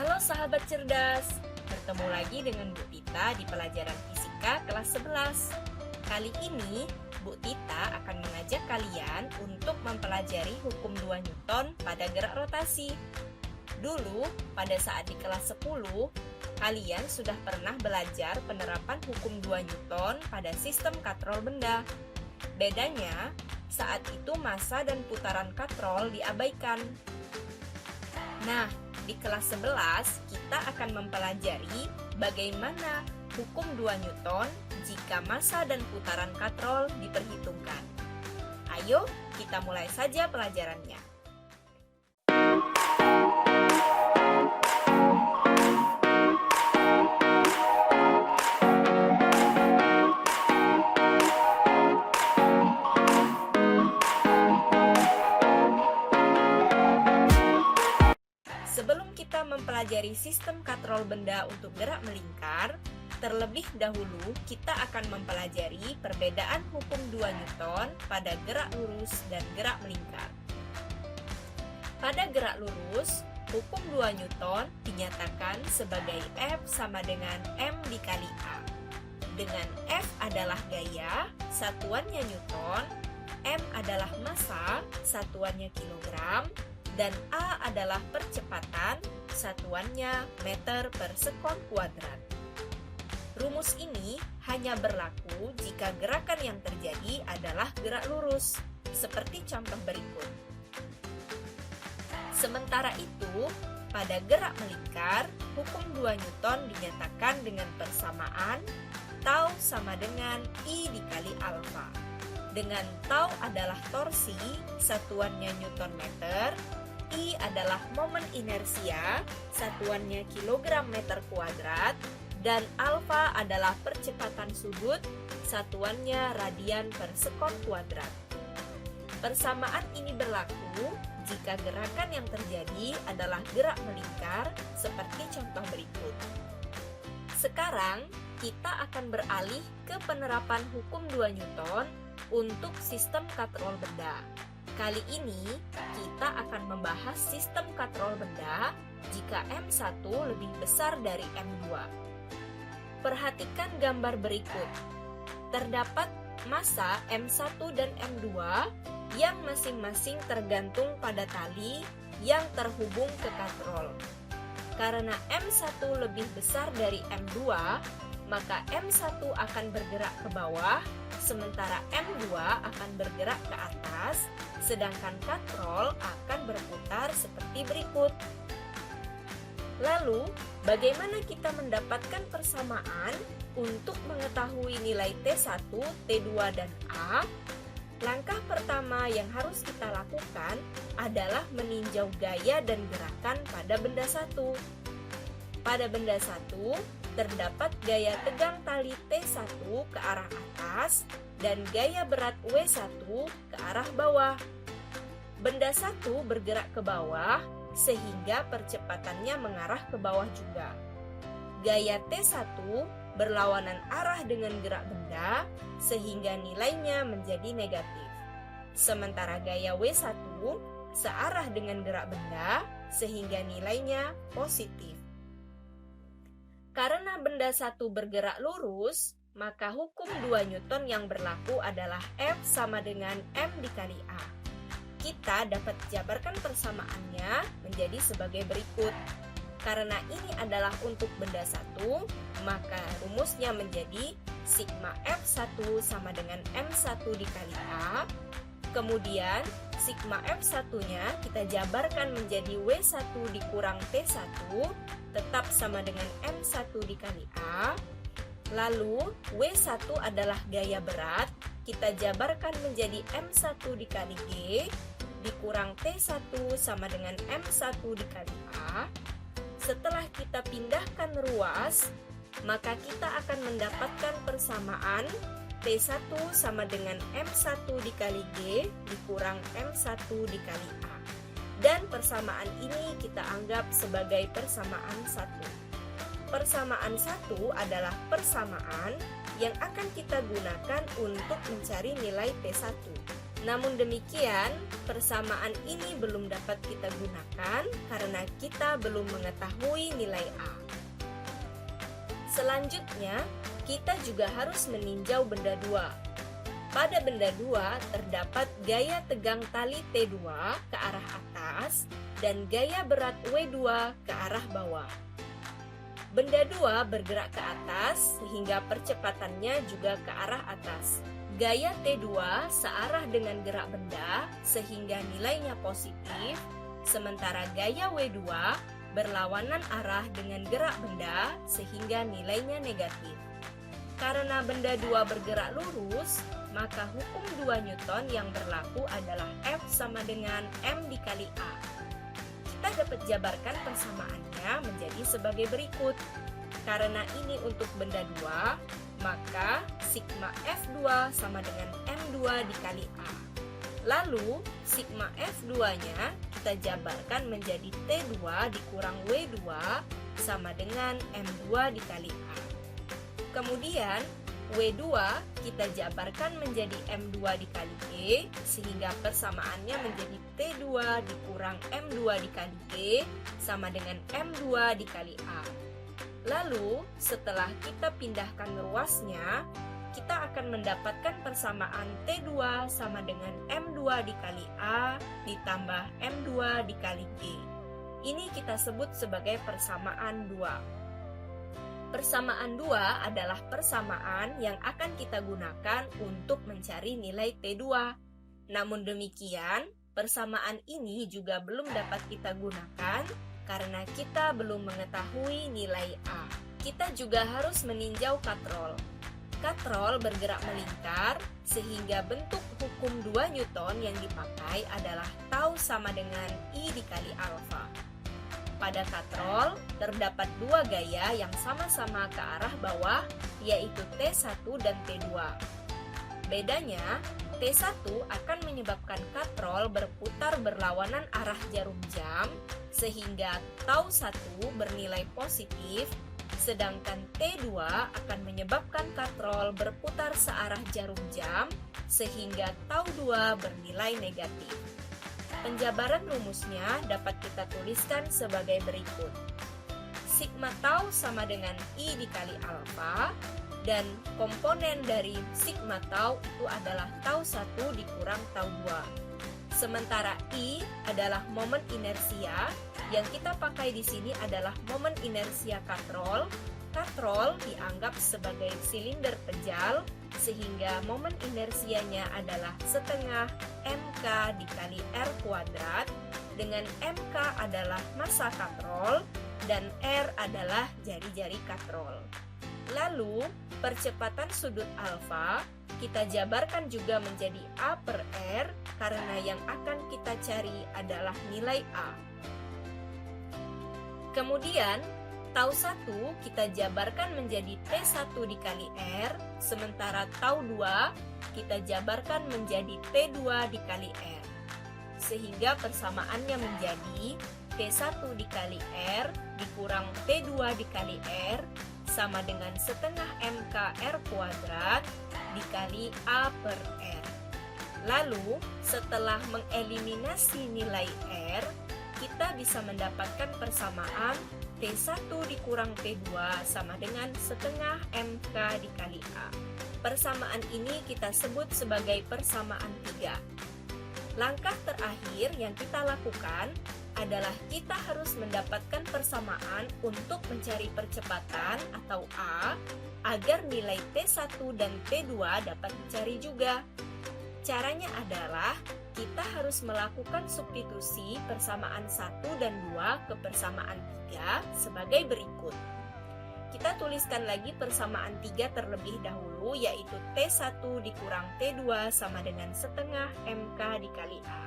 Halo sahabat cerdas, bertemu lagi dengan Bu Tita di pelajaran fisika kelas 11. Kali ini, Bu Tita akan mengajak kalian untuk mempelajari hukum 2 Newton pada gerak rotasi. Dulu, pada saat di kelas 10, kalian sudah pernah belajar penerapan hukum 2 Newton pada sistem katrol benda. Bedanya, saat itu massa dan putaran katrol diabaikan. Nah, di kelas 11 kita akan mempelajari bagaimana hukum 2 Newton jika massa dan putaran katrol diperhitungkan. Ayo, kita mulai saja pelajarannya. Sebelum kita mempelajari sistem katrol benda untuk gerak melingkar, terlebih dahulu kita akan mempelajari perbedaan hukum 2 Newton pada gerak lurus dan gerak melingkar. Pada gerak lurus, hukum 2 Newton dinyatakan sebagai F sama dengan M dikali A. Dengan F adalah gaya, satuannya Newton, M adalah massa, satuannya kilogram, dan A adalah percepatan, satuannya meter per sekon kuadrat. Rumus ini hanya berlaku jika gerakan yang terjadi adalah gerak lurus, seperti contoh berikut. Sementara itu, pada gerak melingkar, hukum 2 Newton dinyatakan dengan persamaan tau sama dengan I dikali alfa. Dengan tau adalah torsi, satuannya Newton meter, I adalah momen inersia, satuannya kilogram meter kuadrat, dan alfa adalah percepatan sudut, satuannya radian per sekon kuadrat. Persamaan ini berlaku jika gerakan yang terjadi adalah gerak melingkar, seperti contoh berikut. Sekarang, kita akan beralih ke penerapan hukum 2 Newton untuk sistem katrol benda. Kali ini, kita akan membahas sistem katrol benda jika M1 lebih besar dari M2. Perhatikan gambar berikut. Terdapat massa M1 dan M2 yang masing-masing tergantung pada tali yang terhubung ke katrol. Karena M1 lebih besar dari M2, maka M1 akan bergerak ke bawah, sementara M2 akan bergerak ke atas, sedangkan katrol akan berputar seperti berikut. Lalu, bagaimana kita mendapatkan persamaan untuk mengetahui nilai T1, T2, dan A? Langkah pertama yang harus kita lakukan adalah meninjau gaya dan gerakan pada benda 1. Pada benda 1, terdapat gaya tegang tali T1 ke arah atas dan gaya berat W1 ke arah bawah. Benda 1 bergerak ke bawah sehingga percepatannya mengarah ke bawah juga. Gaya T1 berlawanan arah dengan gerak benda sehingga nilainya menjadi negatif. Sementara gaya W1 searah dengan gerak benda sehingga nilainya positif. Karena benda 1 bergerak lurus, maka hukum 2 Newton yang berlaku adalah F sama dengan M dikali A. Kita dapat jabarkan persamaannya menjadi sebagai berikut. Karena ini adalah untuk benda 1, maka rumusnya menjadi sigma F1 sama dengan M1 dikali A. Kemudian, sigma F1-nya kita jabarkan menjadi W1 dikurang T1, tetap sama dengan M1 dikali A. Lalu, W1 adalah gaya berat, kita jabarkan menjadi M1 dikali G, dikurang T1 sama dengan M1 dikali A. Setelah kita pindahkan ruas, maka kita akan mendapatkan persamaan T1 sama dengan M1 dikali G dikurang M1 dikali A. Dan persamaan ini kita anggap sebagai persamaan 1. Persamaan 1 adalah persamaan yang akan kita gunakan untuk mencari nilai T1. Namun demikian, persamaan ini belum dapat kita gunakan karena kita belum mengetahui nilai A. Selanjutnya, kita juga harus meninjau benda 2. Pada benda 2 terdapat gaya tegang tali T2 ke arah atas dan gaya berat W2 ke arah bawah. Benda 2 bergerak ke atas sehingga percepatannya juga ke arah atas. Gaya T2 searah dengan gerak benda sehingga nilainya positif, sementara gaya W2 berlawanan arah dengan gerak benda sehingga nilainya negatif. Karena benda 2 bergerak lurus, maka hukum 2 Newton yang berlaku adalah F sama dengan M dikali A. Kita dapat jabarkan persamaannya menjadi sebagai berikut. Karena ini untuk benda 2, maka sigma F2 sama dengan M2 dikali A. Lalu, sigma F2-nya kita jabarkan menjadi T2 dikurang W2 sama dengan M2 dikali A. Kemudian, W2 kita jabarkan menjadi M2 dikali G, sehingga persamaannya menjadi T2 dikurang M2 dikali G sama dengan M2 dikali A. Lalu, setelah kita pindahkan ruasnya, kita akan mendapatkan persamaan T2 sama dengan M2 dikali A ditambah M2 dikali G. Ini kita sebut sebagai persamaan 2. Persamaan 2 adalah persamaan yang akan kita gunakan untuk mencari nilai T2. Namun demikian, persamaan ini juga belum dapat kita gunakan karena kita belum mengetahui nilai A. Kita juga harus meninjau katrol. Katrol bergerak melingkar sehingga bentuk hukum 2 Newton yang dipakai adalah tau sama dengan I dikali alfa. Pada katrol terdapat 2 gaya yang sama-sama ke arah bawah, yaitu T1 dan T2. Bedanya, T1 akan menyebabkan katrol berputar berlawanan arah jarum jam sehingga tau 1 bernilai positif, sedangkan T2 akan menyebabkan katrol berputar searah jarum jam sehingga tau 2 bernilai negatif. Penjabaran rumusnya dapat kita tuliskan sebagai berikut. Sigma tau sama dengan I dikali alfa, dan komponen dari sigma tau itu adalah tau 1 dikurang tau 2. Sementara I adalah momen inersia, yang kita pakai di sini adalah momen inersia katrol. Katrol dianggap sebagai silinder pejal, sehingga momen inersianya adalah setengah mk dikali r kuadrat, dengan mk adalah massa katrol dan r adalah jari-jari katrol. Lalu, percepatan sudut alfa kita jabarkan juga menjadi A per R karena yang akan kita cari adalah nilai A. Kemudian, tau 1 kita jabarkan menjadi T1 dikali R, sementara tau 2 kita jabarkan menjadi T2 dikali R. Sehingga persamaannya menjadi T1 dikali R dikurang T2 dikali R sama dengan setengah MK R kuadrat dikali A per R. Lalu, setelah mengeliminasi nilai R, kita bisa mendapatkan persamaan T1 dikurang T2 sama dengan setengah MK dikali A. Persamaan ini kita sebut sebagai persamaan 3. Langkah terakhir yang kita lakukan adalah kita harus mendapatkan persamaan untuk mencari percepatan atau A agar nilai T1 dan T2 dapat dicari juga. Caranya adalah kita harus melakukan substitusi persamaan 1 dan 2 ke persamaan 3 sebagai berikut. Kita tuliskan lagi persamaan 3 terlebih dahulu, yaitu T1 dikurang T2 sama dengan setengah MK dikali A.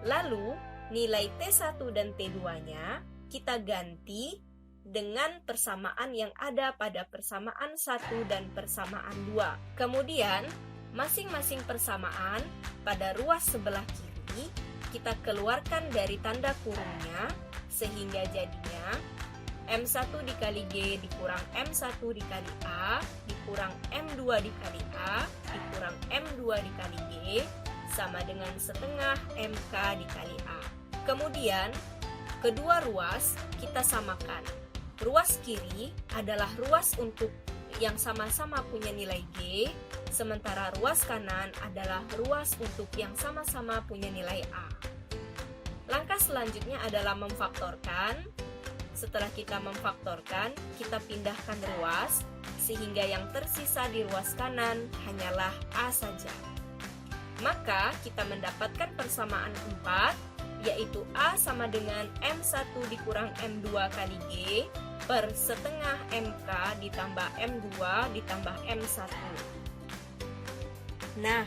Lalu, nilai T1 dan T2-nya kita ganti dengan persamaan yang ada pada persamaan 1 dan persamaan 2. Kemudian, masing-masing persamaan pada ruas sebelah kiri kita keluarkan dari tanda kurungnya sehingga jadinya M1 dikali G dikurang M1 dikali A dikurang M2 dikali A dikurang M2 dikali G sama dengan setengah MK dikali A. Kemudian, kedua ruas kita samakan. Ruas kiri adalah ruas untuk yang sama-sama punya nilai G, sementara ruas kanan adalah ruas untuk yang sama-sama punya nilai A. Langkah selanjutnya adalah memfaktorkan. Setelah kita memfaktorkan, kita pindahkan ruas, sehingga yang tersisa di ruas kanan hanyalah A saja. Maka kita mendapatkan persamaan 4, yaitu A sama dengan M1 dikurang M2 kali G per setengah MK ditambah M2 ditambah M1. Nah,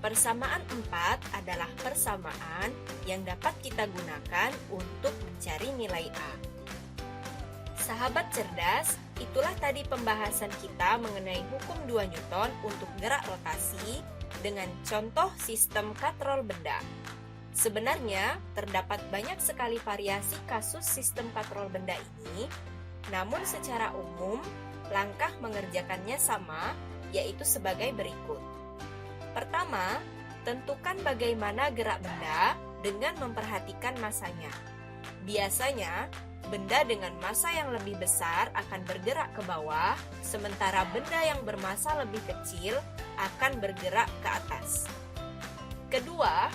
persamaan 4 adalah persamaan yang dapat kita gunakan untuk mencari nilai A. Sahabat cerdas, itulah tadi pembahasan kita mengenai hukum 2 Newton untuk gerak rotasi dengan contoh sistem katrol benda. Sebenarnya, terdapat banyak sekali variasi kasus sistem katrol benda ini, namun secara umum, langkah mengerjakannya sama, yaitu sebagai berikut. Pertama, tentukan bagaimana gerak benda dengan memperhatikan masanya. Biasanya, benda dengan massa yang lebih besar akan bergerak ke bawah, sementara benda yang bermassa lebih kecil akan bergerak ke atas. Kedua,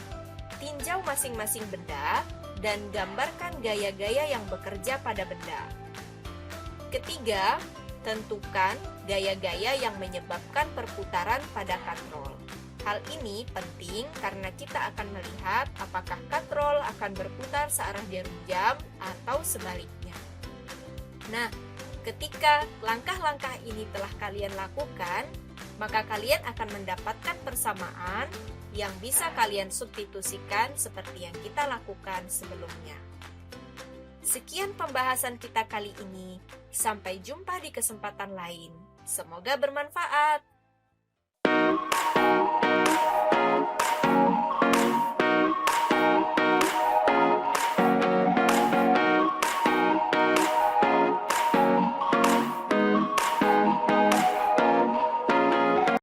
tinjau masing-masing benda dan gambarkan gaya-gaya yang bekerja pada benda. Ketiga, tentukan gaya-gaya yang menyebabkan perputaran pada katrol. Hal ini penting karena kita akan melihat apakah katrol akan berputar searah jarum jam atau sebaliknya. Nah, ketika langkah-langkah ini telah kalian lakukan, maka kalian akan mendapatkan persamaan yang bisa kalian substitusikan seperti yang kita lakukan sebelumnya. Sekian pembahasan kita kali ini. Sampai jumpa di kesempatan lain. Semoga bermanfaat.